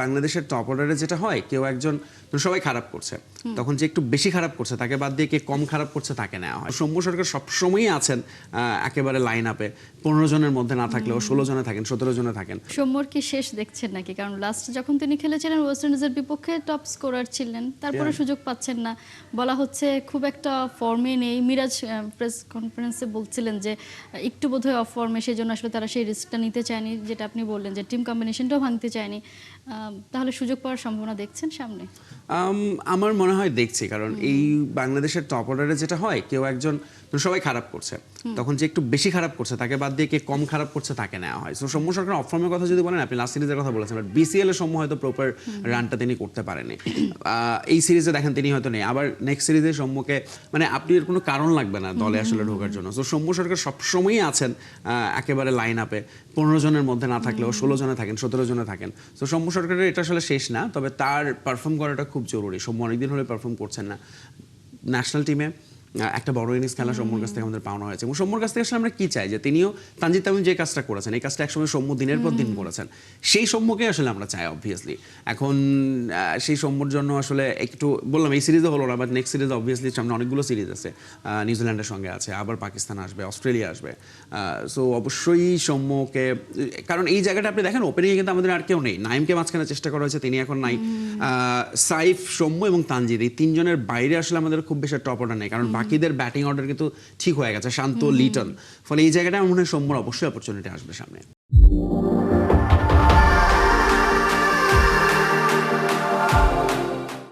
বাংলাদেশের টপ অর্ডারে যেটা হয় কেউ একজন সবাই খারাপ করছে তখন যে একটু বেশি খারাপ করছে তাকে বাদ দিয়ে কে কম খারাপ করছে তাকে নেওয়া হয়। সৌম্য সরকার সবসময়ই আছেন একেবারে লাইন আপে, 15 জনের মধ্যে না থাকলেও 16 জনে থাকেন, 17 জনে থাকেন। সৌম্যর কি শেষ দেখছেন নাকি? কারণ লাস্ট যখন তিনি খেলেছিলেন ওয়েস্ট ইন্ডিজের বিপক্ষে টপ স্কোরার ছিলেন, তারপরে সুযোগ পাচ্ছেন না, বলা হচ্ছে খুব একটা ফর্মে নেই। মিরাজ প্রেস কনফারেন্সে বলছিলেন যে একটু বোধহয় অফ ফর্মে, সেই জন্য আসলে তারা সেই রিস্কটা নিতে চায়নি, যেটা আপনি বললেন যে টিম কম্বিনেশনটাও ভাঙতে চায়নি। তাহলে সুযোগ পাওয়ার সম্ভাবনা দেখছেন সামনে? আমার মনে হয় দেখছি, কারণ এই বাংলাদেশের টপ অর্ডারে যেটা হয় কেউ একজন সবাই খারাপ করছে তখন যে একটু বেশি খারাপ করছে তাকে বাদ দিয়ে কে কম খারাপ করছে তাকে নেওয়া হয়। সো সৌম্য সরকার অফ ফর্মের কথা যদি বলেন, আপনি লাস্ট সিরিজের কথা বলেছেন, বাট বিসিএল এর সৌম্য হয়তো প্রপার রানটা তিনি করতে পারেনি। এই সিরিজে দেখেন তিনি হয়তো নেই, আবার নেক্সট সিরিজে সৌম্যকে মানে আপনি এর কোনো কারণ লাগবে না দলে আসলে ঢোকার জন্য। সো সৌম্য সরকার সবসময়ই আছেন একেবারে লাইন আপে, 15 জনের মধ্যে না থাকলেও 16 জনে থাকেন, 17 জনে থাকেন। সো সৌম্য সরকারের এটা আসলে শেষ না, তবে তার পারফর্ম করাটা খুব জরুরি। সৌম্য অনেকদিন হলে পারফর্ম করছেন না। ন্যাশনাল টিমে একটা বড় ইনিংস খেলা সৌম্যর কাছ থেকে আমাদের পাওনা হয়েছে, এবং সৌম্যর কাছ থেকে আসলে আমরা কি চাই যে তিনিও তানজিদ তামিম যে কাজটা করেছেন, এই কাজটা একসময় সৌম্য দিনের পর দিন করেছেন, সেই সৌম্যকে আসলে আমরা চাই অবভিয়াসলি। এখন সেই সৌম্যর জন্য আসলে একটু বললাম এই সিরিজে হলো না, বাট নেক্সট সিরিজে অবভিয়াসলি সামনে অনেকগুলো সিরিজ আছে, নিউজিল্যান্ডের সঙ্গে আছে, আবার পাকিস্তান আসবে, অস্ট্রেলিয়া আসবে। সো অবশ্যই সৌম্যকে, কারণ এই জায়গাটা আপনি দেখেন ওপেনিংয়ে কিন্তু আমাদের আর কেউ নেই। নাইমকে মাঝখানে চেষ্টা করা হয়েছে, তিনি এখন নাই। সাইফ, সৌম্য এবং তানজিদ, এই তিনজনের বাইরে আসলে আমাদের খুব বেশি টপ অর্ডার নেই, কারণ বাকিদের ব্যাটিং অর্ডার কিন্তু ঠিক হয়ে গেছে, শান্ত, লিটন। ফলে এই জায়গাটা আমার মনে হয় সৌম্যর অবশ্যই অপরচুনিটি আসবে সামনে।